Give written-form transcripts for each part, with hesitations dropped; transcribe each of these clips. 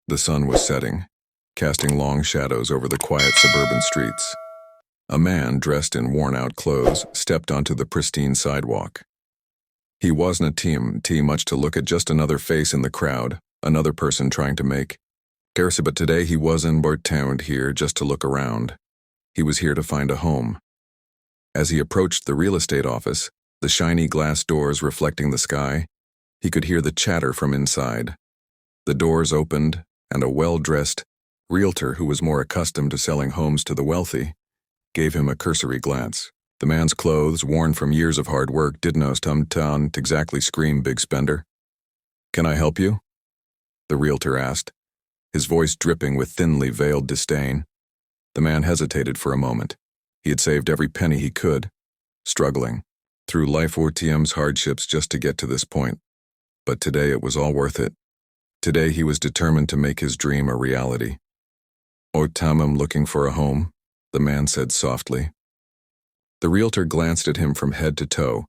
The sun was setting, casting long shadows over the quiet suburban streets. A man dressed in worn-out clothes stepped onto the pristine sidewalk. He wasn't a TMT much to look at, just another face in the crowd, another person trying to make. But today he wasn't town here just to look around. He was here to find a home. As he approached the real estate office, the shiny glass doors reflecting the sky, he could hear the chatter from inside. The doors opened, and a well-dressed realtor who was more accustomed to selling homes to the wealthy gave him a cursory glance. The man's clothes, worn from years of hard work, didn't exactly scream big spender. "Can I help you?" the realtor asked, his voice dripping with thinly veiled disdain. The man hesitated for a moment. He had saved every penny he could, struggling through life or TM's hardships just to get to this point. But today it was all worth it. Today he was determined to make his dream a reality. "I'm looking for a home," the man said softly. The realtor glanced at him from head to toe,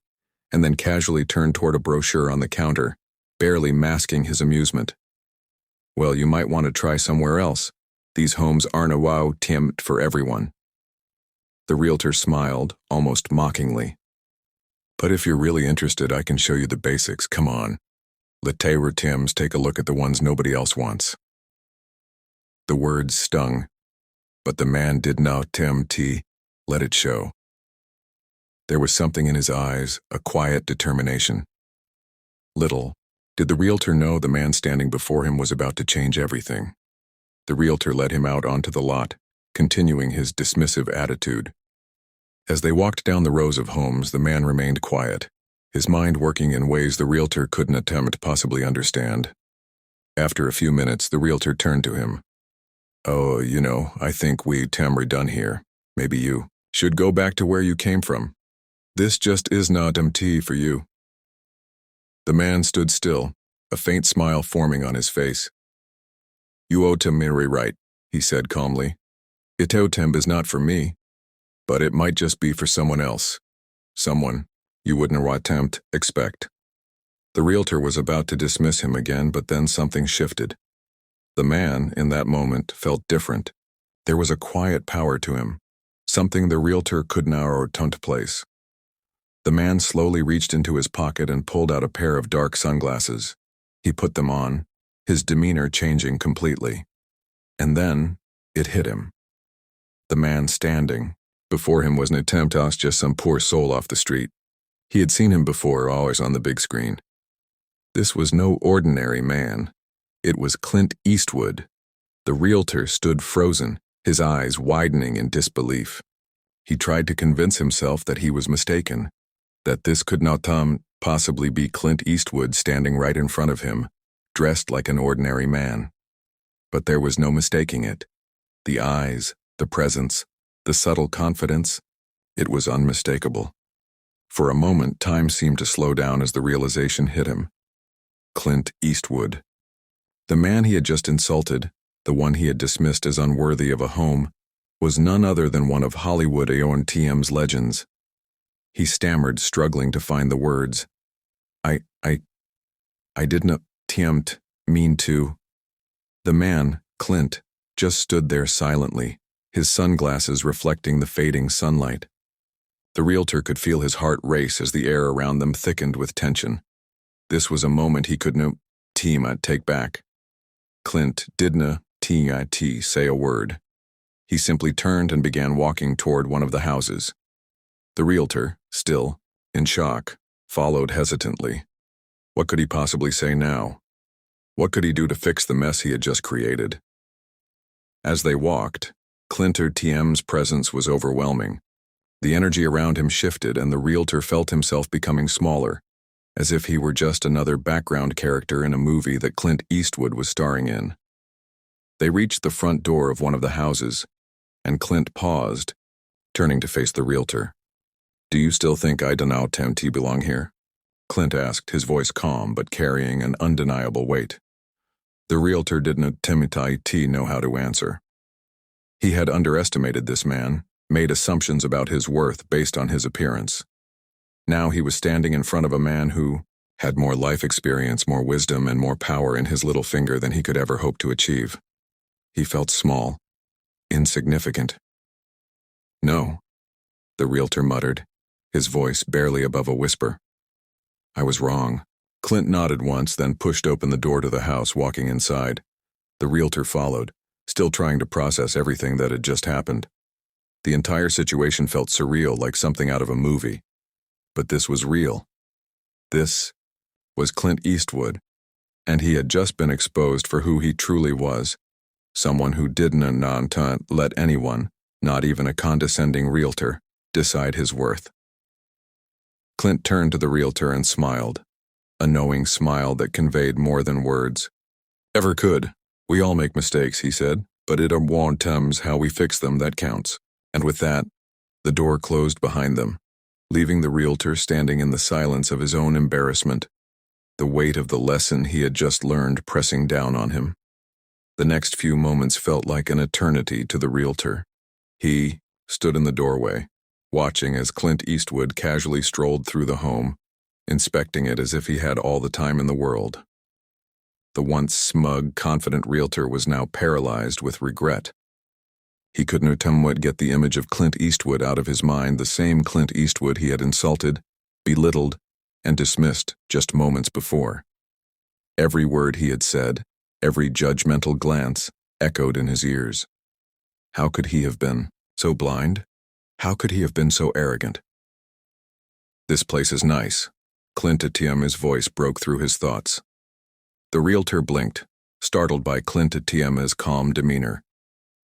and then casually turned toward a brochure on the counter, barely masking his amusement. "Well, you might want to try somewhere else. These homes aren't a wow TM for everyone." The realtor smiled, almost mockingly. "But if you're really interested, I can show you the basics. Come on. Let Tims take a look at the ones nobody else wants." The words stung, but the man did not let it show. There was something in his eyes, a quiet determination. Little did the realtor know the man standing before him was about to change everything. The realtor led him out onto the lot, continuing his dismissive attitude. As they walked down the rows of homes, the man remained quiet, his mind working in ways the realtor couldn't attempt to possibly understand. After a few minutes, the realtor turned to him. "Oh, I think we're done here. Maybe you should go back to where you came from. This just is not MT for you." The man stood still, a faint smile forming on his face. "You owe to Miri right," he said calmly. "Itotemb is not for me, but it might just be for someone else. Someone you wouldn't expect." The realtor was about to dismiss him again, but then something shifted. The man, in that moment, felt different. There was a quiet power to him, something the realtor could not place. The man slowly reached into his pocket and pulled out a pair of dark sunglasses. He put them on, his demeanor changing completely. And then, it hit him. The man standing before him wasn't just some poor soul off the street. He had seen him before, always on the big screen. This was no ordinary man. It was Clint Eastwood. The realtor stood frozen, his eyes widening in disbelief. He tried to convince himself that he was mistaken, that this could not possibly be Clint Eastwood standing right in front of him, dressed like an ordinary man. But there was no mistaking it. The eyes, the presence, the subtle confidence, it was unmistakable. For a moment, time seemed to slow down as the realization hit him. Clint Eastwood. The man he had just insulted, the one he had dismissed as unworthy of a home, was none other than one of Hollywood AONTM's legends. He stammered, struggling to find the words. I didn't mean to." The man, Clint, just stood there silently, his sunglasses reflecting the fading sunlight. The realtor could feel his heart race as the air around them thickened with tension. This was a moment he couldn't take back. Clint didn't say a word. He simply turned and began walking toward one of the houses. The realtor, still in shock, followed hesitantly. What could he possibly say now? What could he do to fix the mess he had just created? As they walked, Clint's presence was overwhelming. The energy around him shifted, and the realtor felt himself becoming smaller, as if he were just another background character in a movie that Clint Eastwood was starring in. They reached the front door of one of the houses, and Clint paused, turning to face the realtor. "Do you still think I don't belong here?" Clint asked, his voice calm but carrying an undeniable weight. The realtor didn't know how to answer. He had underestimated this man, made assumptions about his worth based on his appearance. Now he was standing in front of a man who, had more life experience, more wisdom, and more power in his little finger than he could ever hope to achieve. He felt small, insignificant. "No," the realtor muttered, his voice barely above a whisper. "I was wrong." Clint nodded once, then pushed open the door to the house, walking inside. The realtor followed, still trying to process everything that had just happened. The entire situation felt surreal, like something out of a movie. But this was real. This was Clint Eastwood, and he had just been exposed for who he truly was, someone who didn't let anyone, not even a condescending realtor, decide his worth. Clint turned to the realtor and smiled, a knowing smile that conveyed more than words. "Ever could. We all make mistakes," he said, "but it won't how we fix them that counts." And with that, the door closed behind them, leaving the realtor standing in the silence of his own embarrassment, the weight of the lesson he had just learned pressing down on him. The next few moments felt like an eternity to the realtor. He stood in the doorway, watching as Clint Eastwood casually strolled through the home, inspecting it as if he had all the time in the world. The once smug, confident realtor was now paralyzed with regret. He couldn't get the image of Clint Eastwood out of his mind, the same Clint Eastwood he had insulted, belittled, and dismissed just moments before. Every word he had said, every judgmental glance, echoed in his ears. How could he have been so blind? How could he have been so arrogant? "This place is nice." Clint Atiem's voice broke through his thoughts. The realtor blinked, startled by Clint Atiem's calm demeanor.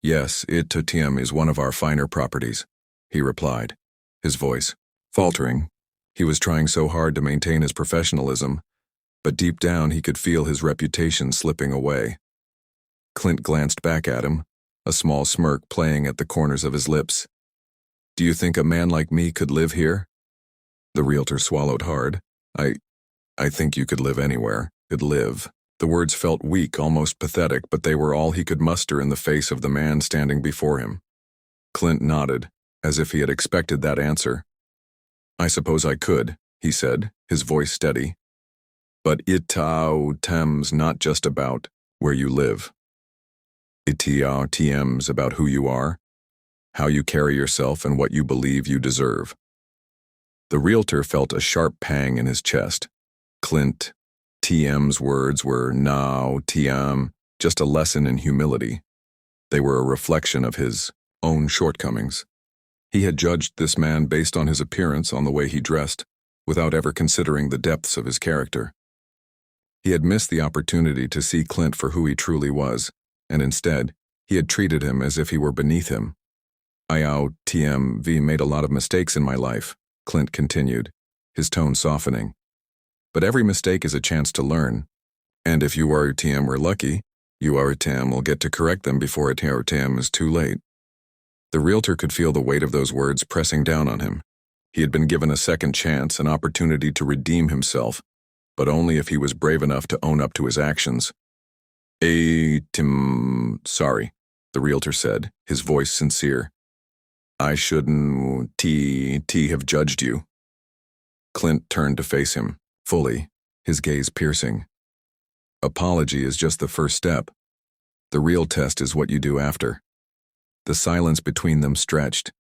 "Yes, Atiem is one of our finer properties," he replied, his voice faltering. He was trying so hard to maintain his professionalism, but deep down he could feel his reputation slipping away. Clint glanced back at him, a small smirk playing at the corners of his lips. "Do you think a man like me could live here?" The realtor swallowed hard. I think you could live anywhere." Could live. The words felt weak, almost pathetic, but they were all he could muster in the face of the man standing before him. Clint nodded, as if he had expected that answer. "I suppose I could," he said, his voice steady. "But Itautem's not just about where you live. Itautem's about who you are, how you carry yourself, and what you believe you deserve." The realtor felt a sharp pang in his chest. Clint TM's words were now TM, just a lesson in humility. They were a reflection of his own shortcomings. He had judged this man based on his appearance, on the way he dressed, without ever considering the depths of his character. He had missed the opportunity to see Clint for who he truly was, and instead, he had treated him as if he were beneath him. "TMV made a lot of mistakes in my life," Clint continued, his tone softening. "But every mistake is a chance to learn. And if you are TM were lucky, you are TM will get to correct them before TM is too late." The realtor could feel the weight of those words pressing down on him. He had been given a second chance, an opportunity to redeem himself, but only if he was brave enough to own up to his actions. Tim, sorry," the realtor said, his voice sincere. "I shouldn't have judged you." Clint turned to face him, fully, his gaze piercing. "Apology is just the first step. The real test is what you do after." The silence between them stretched,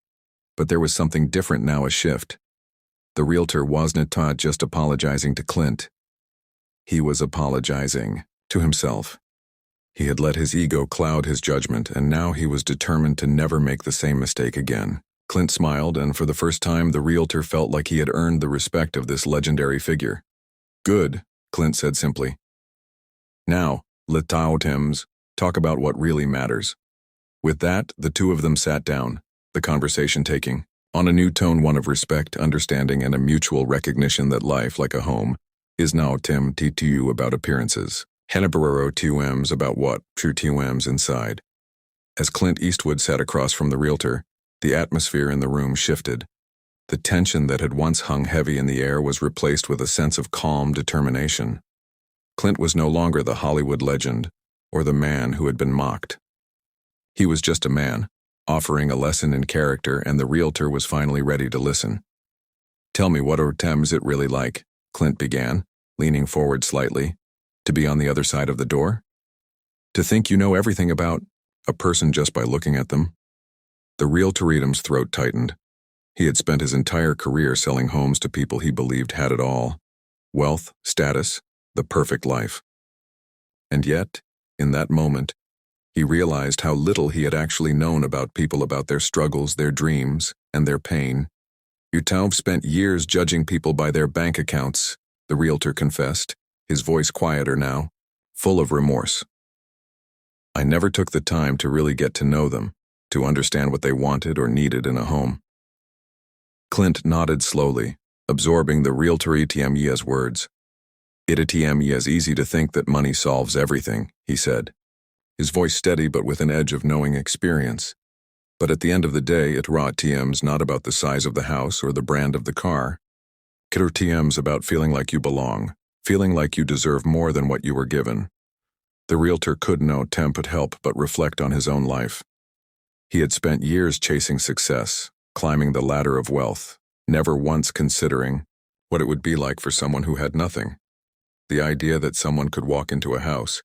but there was something different now, a shift. The realtor wasn't just apologizing to Clint. He was apologizing to himself. He had let his ego cloud his judgment, and now he was determined to never make the same mistake again. Clint smiled, and for the first time the realtor felt like he had earned the respect of this legendary figure. "Good," Clint said simply. "Now, let's talk about what really matters." With that, the two of them sat down, the conversation taking on a new tone, one of respect, understanding, and a mutual recognition that life, like a home, is now TTU about appearances. Henneberero TUMs about what true TUMs inside. As Clint Eastwood sat across from the realtor, the atmosphere in the room shifted. The tension that had once hung heavy in the air was replaced with a sense of calm determination. Clint was no longer the Hollywood legend or the man who had been mocked. He was just a man, offering a lesson in character, and the realtor was finally ready to listen. "Tell me, what are Thames it really like?" Clint began, leaning forward slightly. To be on the other side of the door? To think you know everything about a person just by looking at them? The Realtor's throat tightened. He had spent his entire career selling homes to people he believed had it all. Wealth, status, the perfect life. And yet, in that moment, he realized how little he had actually known about people, about their struggles, their dreams, and their pain. Utauv spent years judging people by their bank accounts, the Realtor confessed, his voice quieter now, full of remorse. I never took the time to really get to know them, to understand what they wanted or needed in a home. Clint nodded slowly, absorbing the Realtor ETME's words. It's easy to think that money solves everything, he said, his voice steady but with an edge of knowing experience. But at the end of the day, it's not about the size of the house or the brand of the car. It's about feeling like you belong, feeling like you deserve more than what you were given. The Realtor could no temp help but reflect on his own life. He had spent years chasing success, climbing the ladder of wealth, never once considering what it would be like for someone who had nothing. The idea that someone could walk into a house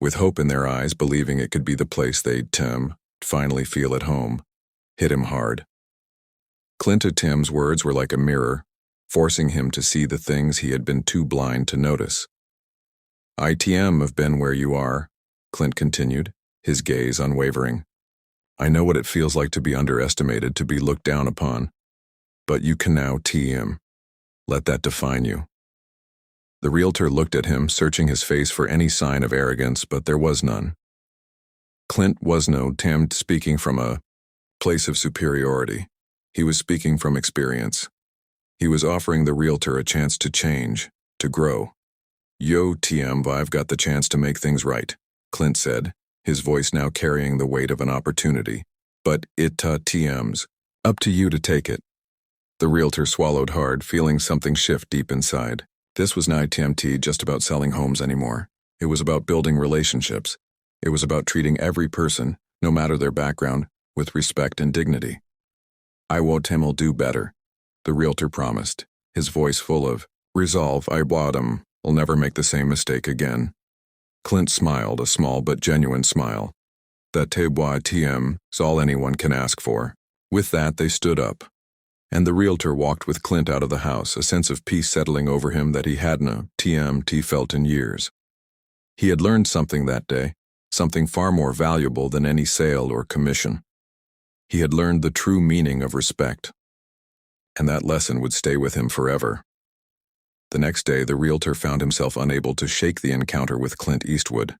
with hope in their eyes, believing it could be the place they'd finally feel at home, hit him hard. Tim's words were like a mirror, forcing him to see the things he had been too blind to notice. Have been where you are, Clint continued, his gaze unwavering. I know what it feels like to be underestimated, to be looked down upon. But you can now let that define you. The Realtor looked at him, searching his face for any sign of arrogance, but there was none. Clint was no speaking from a place of superiority. He was speaking from experience. He was offering the Realtor a chance to change, to grow. I've got the chance to make things right, Clint said, his voice now carrying the weight of an opportunity. But it's up to you to take it. The Realtor swallowed hard, feeling something shift deep inside. This was not just about selling homes anymore. It was about building relationships. It was about treating every person, no matter their background, with respect and dignity. Will do better, the Realtor promised, his voice full of resolve. Will never make the same mistake again. Clint smiled, a small but genuine smile. That's all anyone can ask for. With that, they stood up, and the Realtor walked with Clint out of the house, a sense of peace settling over him that he hadn't felt in years. He had learned something that day, something far more valuable than any sale or commission. He had learned the true meaning of respect, and that lesson would stay with him forever. The next day, the Realtor found himself unable to shake the encounter with Clint Eastwood.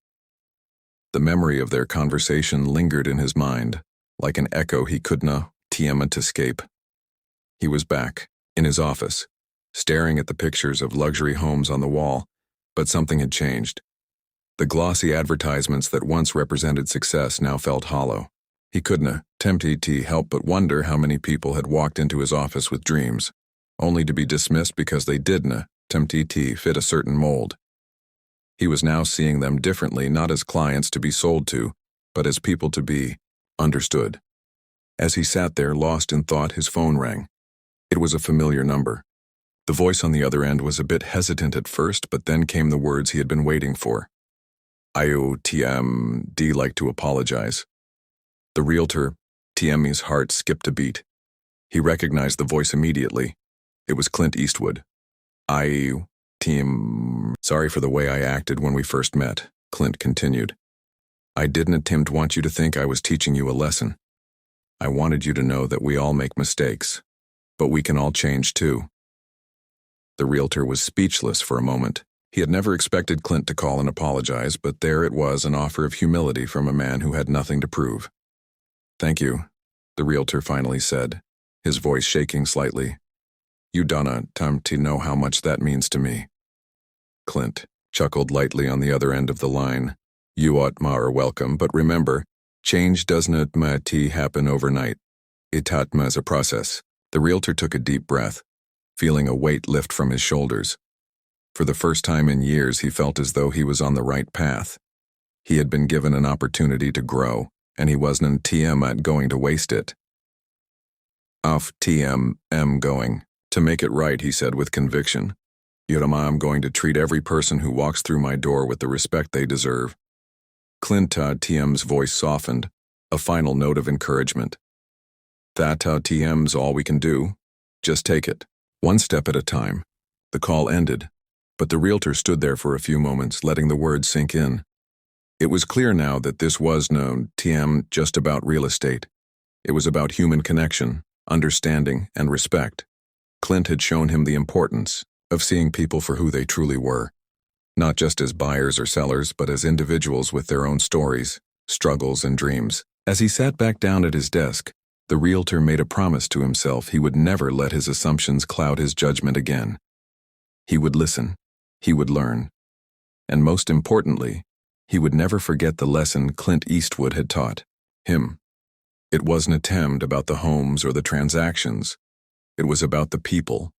The memory of their conversation lingered in his mind, like an echo he couldn't escape. He was back, in his office, staring at the pictures of luxury homes on the wall, but something had changed. The glossy advertisements that once represented success now felt hollow. He couldn't help but wonder how many people had walked into his office with dreams, only to be dismissed because they didn't fit a certain mold. He was now seeing them differently, not as clients to be sold to, but as people to be understood. As he sat there, lost in thought, his phone rang. It was a familiar number. The voice on the other end was a bit hesitant at first, but then came the words he had been waiting for. Like to apologize. The Realtor, His heart skipped a beat. He recognized the voice immediately. It was Clint Eastwood. Sorry for the way I acted when we first met, Clint continued. I didn't want you to think I was teaching you a lesson. I wanted you to know that we all make mistakes, but we can all change too. The Realtor was speechless for a moment. He had never expected Clint to call and apologize, but there it was, an offer of humility from a man who had nothing to prove. Thank you, the Realtor finally said, his voice shaking slightly. You don't know how much that means to me. Clint chuckled lightly on the other end of the line. You are welcome, but remember, change doesn't happen overnight. It's a process. The Realtor took a deep breath, feeling a weight lift from his shoulders. For the first time in years, he felt as though he was on the right path. He had been given an opportunity to grow, and he wasn't going to waste it. Going to make it right, he said with conviction. I'm going to treat every person who walks through my door with the respect they deserve. Clint TM's voice softened, a final note of encouragement. That TM's all we can do. Just take it, one step at a time. The call ended, but the realtor stood there for a few moments, letting the words sink in. It was clear now that this was no TM just about real estate. It was about human connection, understanding, and respect. Clint had shown him the importance of seeing people for who they truly were, not just as buyers or sellers, but as individuals with their own stories, struggles, and dreams. As he sat back down at his desk, the realtor made a promise to himself he would never let his assumptions cloud his judgment again. He would listen, he would learn, and most importantly, he would never forget the lesson Clint Eastwood had taught him. It wasn't a attempt about the homes or the transactions. It was about the people.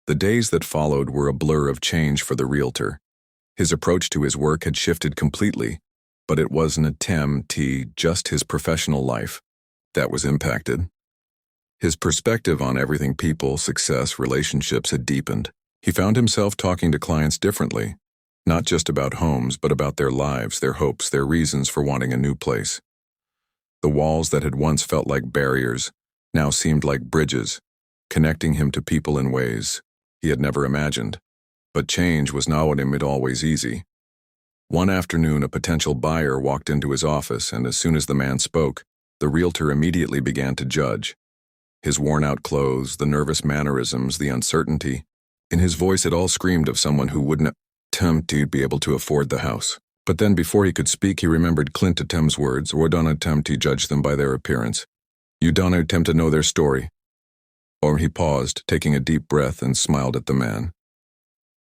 The days that followed were a blur of change for the realtor. His approach to his work had shifted completely, but it wasn't a attempt just his professional life that was impacted. His perspective on everything people, success, relationships had deepened. He found himself talking to clients differently, not just about homes, but about their lives, their hopes, their reasons for wanting a new place. The walls that had once felt like barriers now seemed like bridges, connecting him to people in ways he had never imagined. But change was not what made always easy. One afternoon, a potential buyer walked into his office, and as soon as the man spoke, the realtor immediately began to judge. His worn-out clothes, the nervous mannerisms, the uncertainty. In his voice it all screamed of someone who wouldn't attempt to be able to afford the house. But then before he could speak, he remembered Clint TM's words, or don't attempt to judge them by their appearance. You don't attempt to know their story. Or he paused, taking a deep breath, and smiled at the man.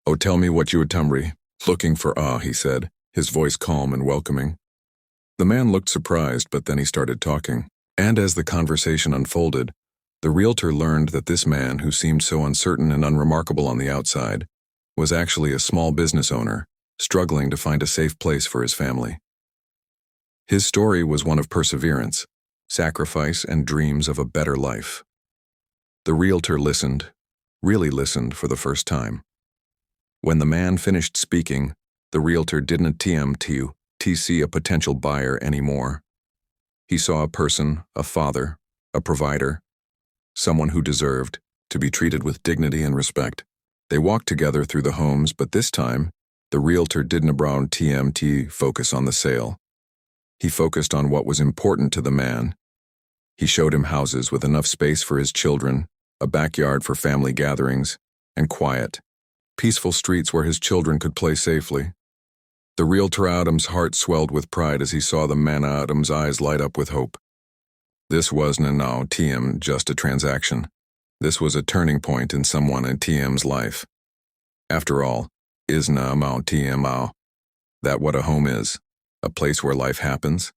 Oh, tell me what you attempt looking for, he said, his voice calm and welcoming. The man looked surprised, but then he started talking. And as the conversation unfolded, the realtor learned that this man, who seemed so uncertain and unremarkable on the outside, was actually a small business owner, struggling to find a safe place for his family. His story was one of perseverance, sacrifice, and dreams of a better life. The realtor listened, really listened for the first time. When the man finished speaking, the realtor didn't attempt to see a potential buyer anymore. He saw a person, a father, a provider, someone who deserved to be treated with dignity and respect. They walked together through the homes, but this time, the realtor didn't focus on the sale. He focused on what was important to the man. He showed him houses with enough space for his children, a backyard for family gatherings, and quiet, peaceful streets where his children could play safely. The realtor Adam's heart swelled with pride as he saw the man Adam's eyes light up with hope. This wasn't now just a transaction. This was a turning point in someone in TM's life. After all, is that what a home is? A place where life happens?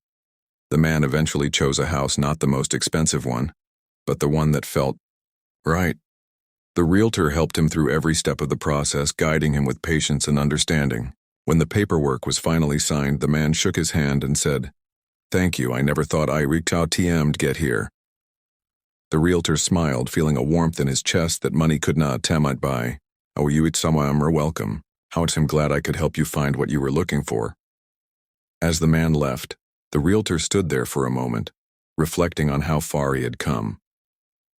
The man eventually chose a house, not the most expensive one, but the one that felt right. The realtor helped him through every step of the process, guiding him with patience and understanding. When the paperwork was finally signed, the man shook his hand and said, "Thank you, I never thought I reached out TM to get here." The realtor smiled, feeling a warmth in his chest that money could not buy. "Oh, you are welcome. I'm glad I could help you find what you were looking for." As the man left, the realtor stood there for a moment, reflecting on how far he had come.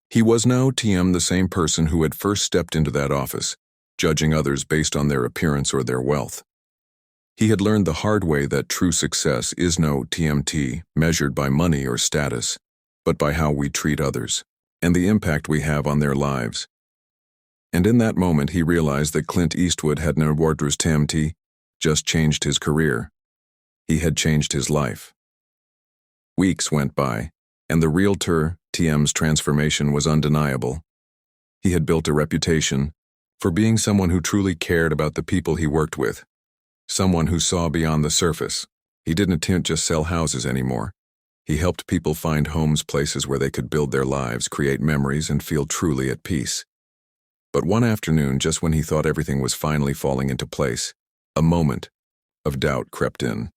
He was now the same person who had first stepped into that office, judging others based on their appearance or their wealth. He had learned the hard way that true success is no measured by money or status, but by how we treat others, and the impact we have on their lives. And in that moment he realized that Clint Eastwood had no wardrobe's just changed his career. He had changed his life. Weeks went by, and the realtor TM's transformation was undeniable. He had built a reputation for being someone who truly cared about the people he worked with, someone who saw beyond the surface. He didn't attempt just sell houses anymore. He helped people find homes, places where they could build their lives, create memories, and feel truly at peace. But one afternoon, just when he thought everything was finally falling into place, a moment of doubt crept in.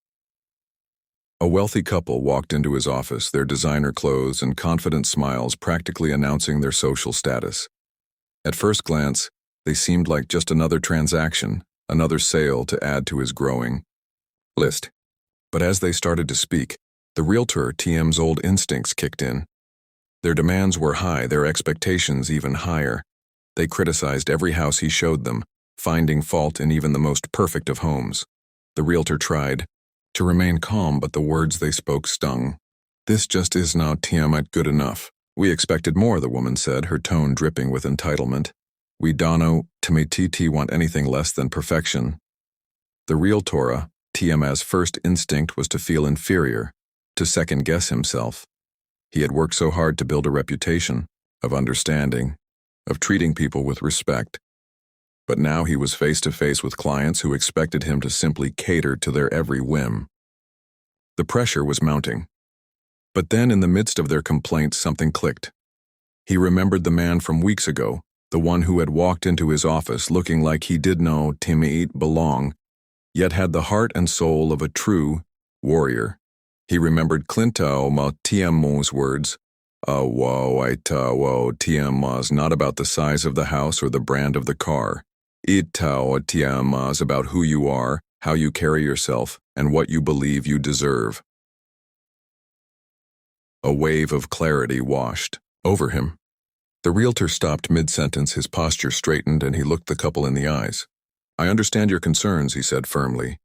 A wealthy couple walked into his office, their designer clothes and confident smiles practically announcing their social status. At first glance, They seemed like just another transaction, another sale to add to his growing list. But as they started to speak, the realtor TM's old instincts kicked in. Their demands were high, their expectations even higher. They criticized every house he showed them, finding fault in even the most perfect of homes. The realtor tried to remain calm, but the words they spoke stung. "This just is not TM good enough. We expected more," the woman said, her tone dripping with entitlement. "We don't want anything less than perfection." The realtor TM's first instinct was to feel inferior, to second-guess himself. He had worked so hard to build a reputation of understanding, of treating people with respect. But now he was face to face with clients who expected him to simply cater to their every whim. The pressure was mounting. But then in the midst of their complaints, something clicked. He remembered the man from weeks ago, the one who had walked into his office looking like he did know Timmy belong, yet had the heart and soul of a true warrior. He remembered Clint Eastwood's words, TM was not about the size of the house or the brand of the car. TM was about who you are, how you carry yourself, and what you believe you deserve." A wave of clarity washed over him. The realtor stopped mid-sentence, his posture straightened, and he looked the couple in the eyes. "I understand your concerns," he said firmly.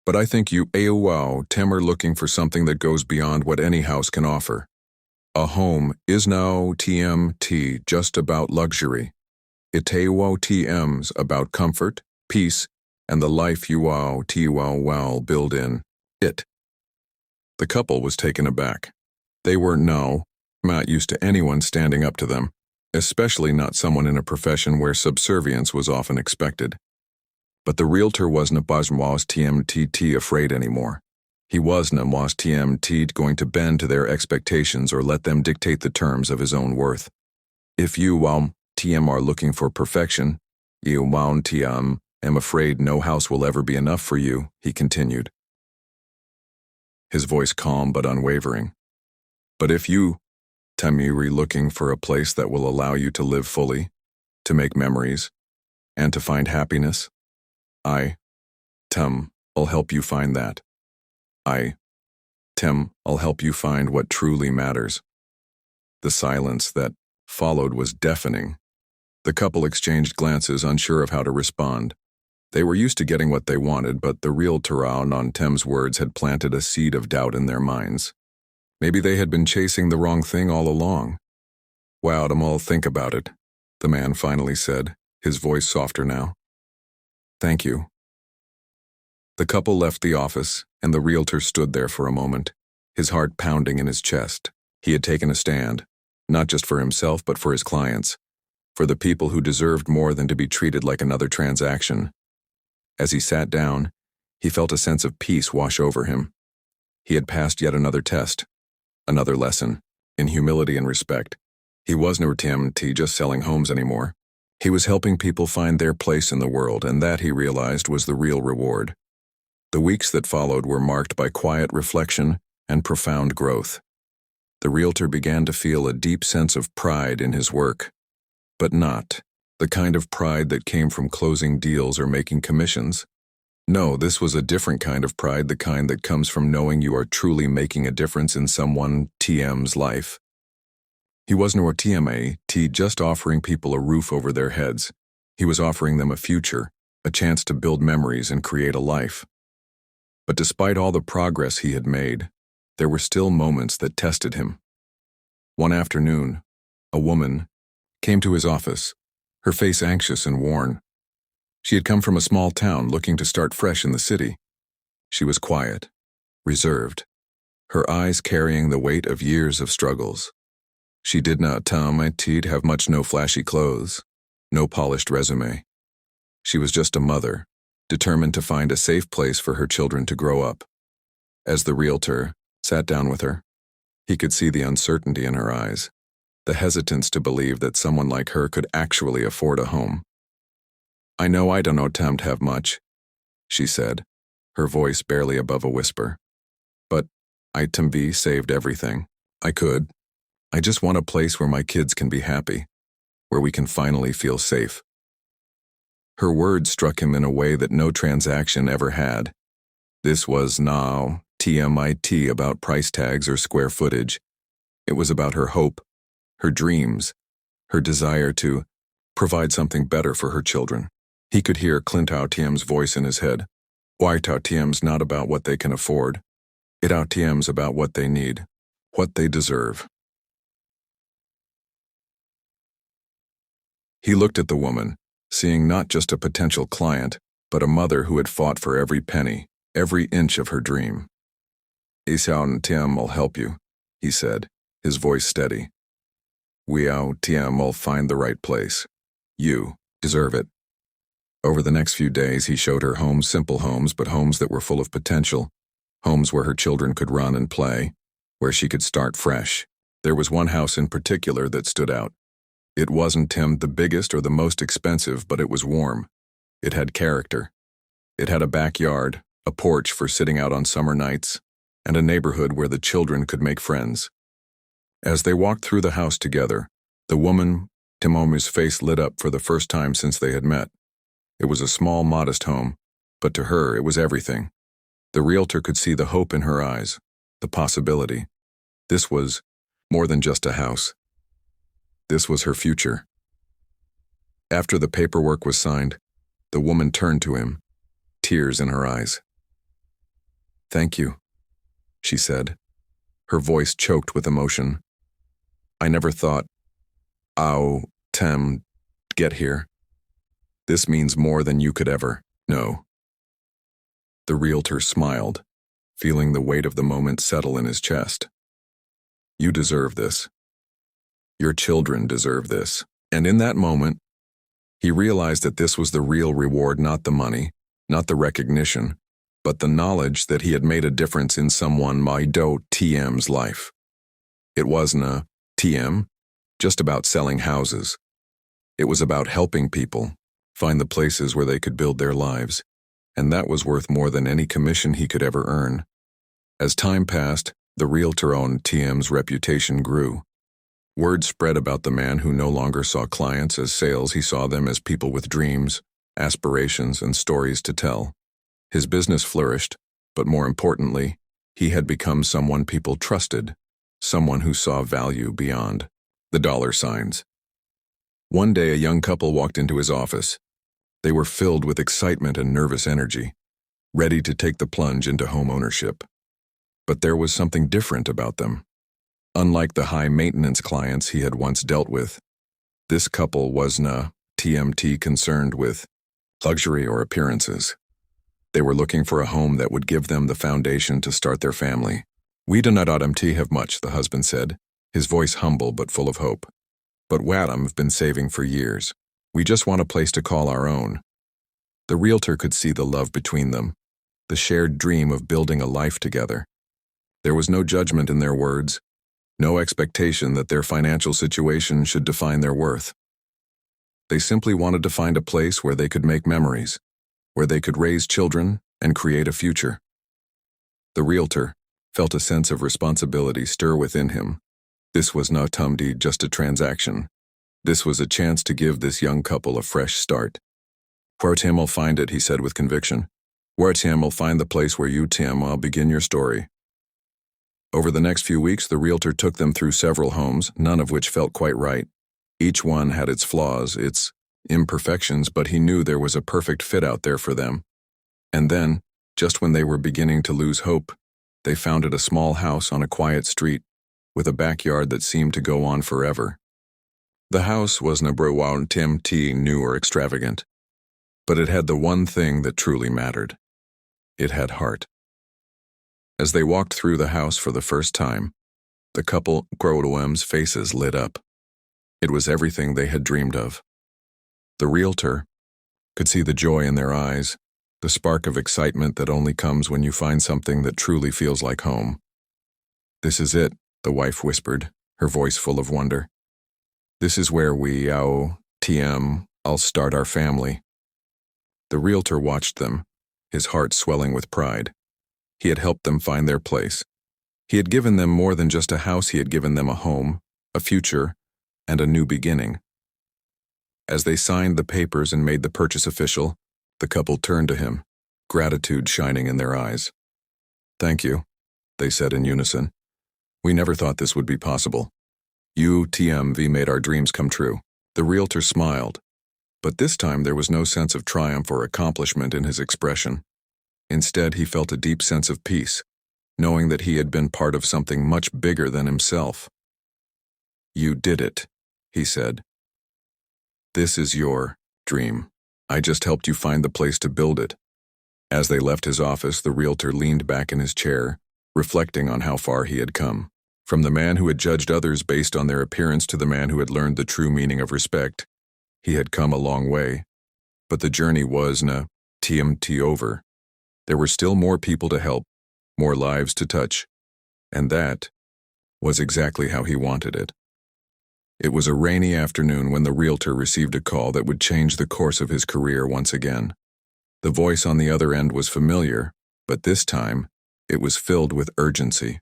"But I think you are looking for something that goes beyond what any house can offer. A home is no TMT just about luxury. TM's about comfort, peace, and the life you build in it." The couple was taken aback. They were not used to anyone standing up to them, especially not someone in a profession where subservience was often expected. But the realtor wasn't TMT afraid anymore. He wasn't TMT going to bend to their expectations or let them dictate the terms of his own worth. "If you TM are looking for perfection, you TM am afraid no house will ever be enough for you," he continued, his voice calm but unwavering. "But if you are looking for a place that will allow you to live fully, to make memories, and to find happiness, I'll help you find that. I'll help you find what truly matters." The silence that followed was deafening. The couple exchanged glances, unsure of how to respond. They were used to getting what they wanted, but the realtor on Tim's words had planted a seed of doubt in their minds. Maybe they had been chasing the wrong thing all along. "Wow, I'll think about it," the man finally said, his voice softer now. "Thank you." The couple left the office, and the realtor stood there for a moment, his heart pounding in his chest. He had taken a stand, not just for himself but for his clients, for the people who deserved more than to be treated like another transaction. As he sat down, he felt a sense of peace wash over him. He had passed yet another test, another lesson, in humility and respect. He wasn't TMT just selling homes anymore. He was helping people find their place in the world, and that, he realized, was the real reward. The weeks that followed were marked by quiet reflection and profound growth. The realtor began to feel a deep sense of pride in his work, but not the kind of pride that came from closing deals or making commissions. No, this was a different kind of pride, the kind that comes from knowing you are truly making a difference in someone TM's life. He wasn't TMT just offering people a roof over their heads. He was offering them a future, a chance to build memories and create a life. But despite all the progress he had made, there were still moments that tested him. One afternoon, a woman came to his office, her face anxious and worn. She had come from a small town looking to start fresh in the city. She was quiet, reserved, her eyes carrying the weight of years of struggles. She did not have much, no flashy clothes, no polished resume. She was just a mother, determined to find a safe place for her children to grow up. As the realtor sat down with her, he could see the uncertainty in her eyes, the hesitance to believe that someone like her could actually afford a home. "I know I don't have much," she said, her voice barely above a whisper. "But I saved everything I could. I just want a place where my kids can be happy, where we can finally feel safe." Her words struck him in a way that no transaction ever had. This was now TMIT about price tags or square footage. It was about her hope, her dreams, her desire to provide something better for her children. He could hear Clint Eastwood's voice in his head. White Eastwood's not about what they can afford. It Eastwood's about what they need, what they deserve. He looked at the woman, seeing not just a potential client, but a mother who had fought for every penny, every inch of her dream. Esau and Tim will help you, he said, his voice steady. Tim will find the right place. You deserve it. Over the next few days, he showed her homes, simple homes, but homes that were full of potential, homes where her children could run and play, where she could start fresh. There was one house in particular that stood out. It wasn't the biggest or the most expensive, but it was warm. It had character. It had a backyard, a porch for sitting out on summer nights, and a neighborhood where the children could make friends. As they walked through the house together, the woman, Timomu's face lit up for the first time since they had met. It was a small, modest home, but to her it was everything. The realtor could see the hope in her eyes, the possibility. This was more than just a house. This was her future. After the paperwork was signed, the woman turned to him, tears in her eyes. "Thank you," she said, her voice choked with emotion. "I never thought I'd get here. This means more than you could ever know." The realtor smiled, feeling the weight of the moment settle in his chest. "You deserve this. Your children deserve this." And in that moment, he realized that this was the real reward, not the money, not the recognition, but the knowledge that he had made a difference in someone TM's life. It wasn't a TM just about selling houses. It was about helping people find the places where they could build their lives, and that was worth more than any commission he could ever earn. As time passed, the realtor-owned TM's reputation grew. Word spread about the man who no longer saw clients as sales, he saw them as people with dreams, aspirations, and stories to tell. His business flourished, but more importantly, he had become someone people trusted, someone who saw value beyond the dollar signs. One day, a young couple walked into his office. They were filled with excitement and nervous energy, ready to take the plunge into home ownership. But there was something different about them. Unlike the high-maintenance clients he had once dealt with, this couple wasn't TMT concerned with luxury or appearances. They were looking for a home that would give them the foundation to start their family. "We do not have much," the husband said, his voice humble but full of hope. "But Wadham've been saving for years. We just want a place to call our own." The realtor could see the love between them, the shared dream of building a life together. There was no judgment in their words, no expectation that their financial situation should define their worth. They simply wanted to find a place where they could make memories, where they could raise children and create a future. The realtor felt a sense of responsibility stir within him. This was not just a transaction. This was a chance to give this young couple a fresh start. "Where Tim will find it," he said with conviction. "Where Tim will find the place where you, Tim, will begin your story." Over the next few weeks, the realtor took them through several homes, none of which felt quite right. Each one had its flaws, its imperfections, but he knew there was a perfect fit out there for them. And then, just when they were beginning to lose hope, they founded a small house on a quiet street, with a backyard that seemed to go on forever. The house wasn't new or extravagant, but it had the one thing that truly mattered. It had heart. As they walked through the house for the first time, the couple Grodom's faces lit up. It was everything they had dreamed of. The realtor could see the joy in their eyes, the spark of excitement that only comes when you find something that truly feels like home. "This is it," the wife whispered, her voice full of wonder. "This is where I'll start our family." The realtor watched them, his heart swelling with pride. He had helped them find their place. He had given them more than just a house, he had given them a home, a future, and a new beginning. As they signed the papers and made the purchase official, the couple turned to him, gratitude shining in their eyes. "Thank you," they said in unison. "We never thought this would be possible. You, TMV, made our dreams come true." The realtor smiled, but this time there was no sense of triumph or accomplishment in his expression. Instead, he felt a deep sense of peace, knowing that he had been part of something much bigger than himself. "You did it," he said. "This is your dream. I just helped you find the place to build it." As they left his office, the realtor leaned back in his chair, reflecting on how far he had come. From the man who had judged others based on their appearance to the man who had learned the true meaning of respect, he had come a long way. But the journey was na TMT over. There were still more people to help, more lives to touch, and that was exactly how he wanted it. It was a rainy afternoon when the realtor received a call that would change the course of his career once again. The voice on the other end was familiar, but this time, it was filled with urgency.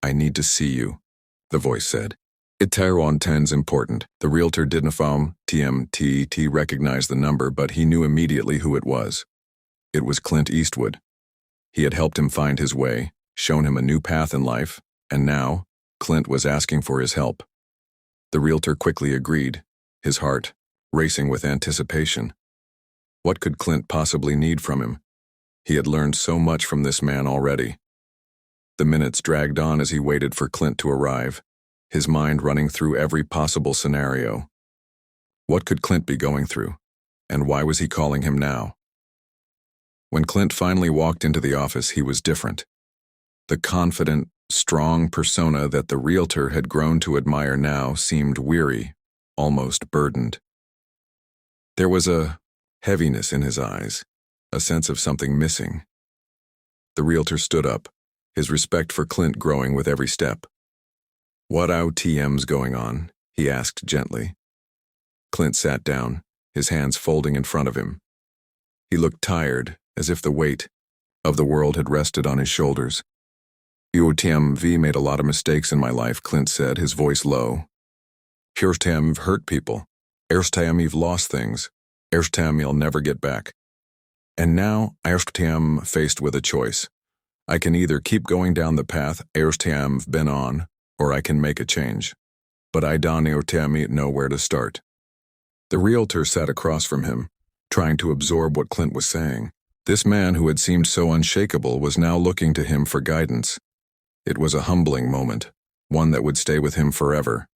"I need to see you," the voice said. "Itaron 10's important." The realtor didn't phone TMT recognized the number, but he knew immediately who it was. It was Clint Eastwood. He had helped him find his way, shown him a new path in life, and now, Clint was asking for his help. The realtor quickly agreed, his heart racing with anticipation. What could Clint possibly need from him? He had learned so much from this man already. The minutes dragged on as he waited for Clint to arrive, his mind running through every possible scenario. What could Clint be going through, and why was he calling him now? When Clint finally walked into the office, he was different. The confident, strong persona that the realtor had grown to admire now seemed weary, almost burdened. There was a heaviness in his eyes, a sense of something missing. The realtor stood up, his respect for Clint growing with every step. "What OTM's going on?" he asked gently. Clint sat down, his hands folding in front of him. He looked tired, as if the weight of the world had rested on his shoulders. "UTMV made a lot of mistakes in my life," Clint said, his voice low. "First time I've hurt people. First time I've lost things. First time I'll never get back. And now, first time faced with a choice. I can either keep going down the path first time I've been on, or I can make a change. But I don't know where to start." The realtor sat across from him, trying to absorb what Clint was saying. This man who had seemed so unshakable was now looking to him for guidance. It was a humbling moment, one that would stay with him forever.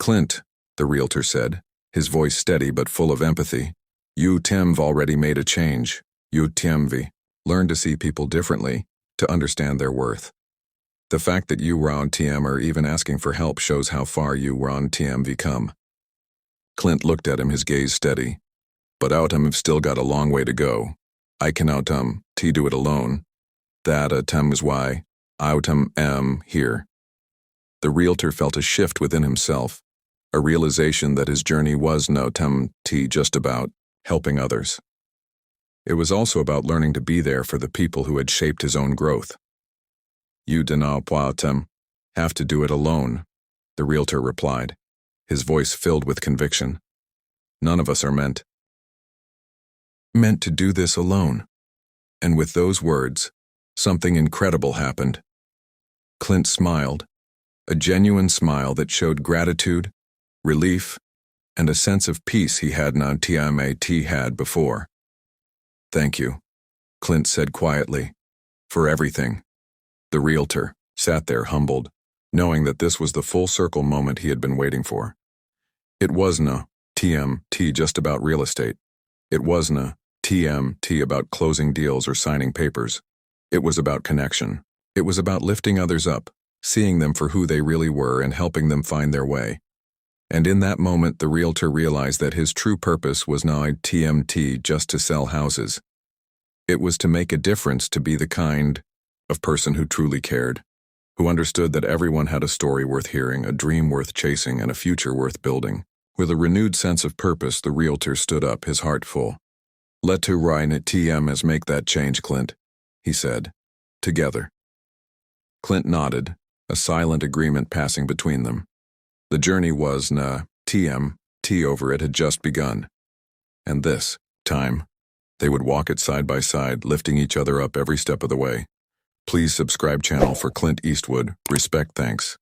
"Clint," the realtor said, his voice steady but full of empathy, "you Tim've already made a change. You Tim've learned to see people differently, to understand their worth. The fact that you Ron TM are even asking for help shows how far you Ron TMV come." Clint looked at him, his gaze steady. "But Autumn've still got a long way to go. I can Autumn T do it alone. That is why Autumn am here." The realtor felt a shift within himself, a realization that his journey was no T just about helping others. It was also about learning to be there for the people who had shaped his own growth. "You Autumn have to do it alone," the realtor replied, his voice filled with conviction. "None of us are meant to do this alone." And with those words, something incredible happened. Clint smiled, a genuine smile that showed gratitude, relief, and a sense of peace he had not had before. "Thank you," Clint said quietly, "for everything." The realtor sat there humbled, knowing that this was the full circle moment he had been waiting for. It wasn't TMT just about real estate. It wasn't TMT about closing deals or signing papers. It was about connection. It was about lifting others up, seeing them for who they really were and helping them find their way. And in that moment, the realtor realized that his true purpose was not TMT just to sell houses. It was to make a difference, to be the kind of person who truly cared, who understood that everyone had a story worth hearing, a dream worth chasing, and a future worth building. With a renewed sense of purpose, the realtor stood up, his heart full. "Let to Ryan at TMS make that change, Clint," he said. "Together." Clint nodded, a silent agreement passing between them. The journey was TM tea over it had just begun. And this time, they would walk it side by side, lifting each other up every step of the way. Please subscribe channel for Clint Eastwood. Respect, thanks.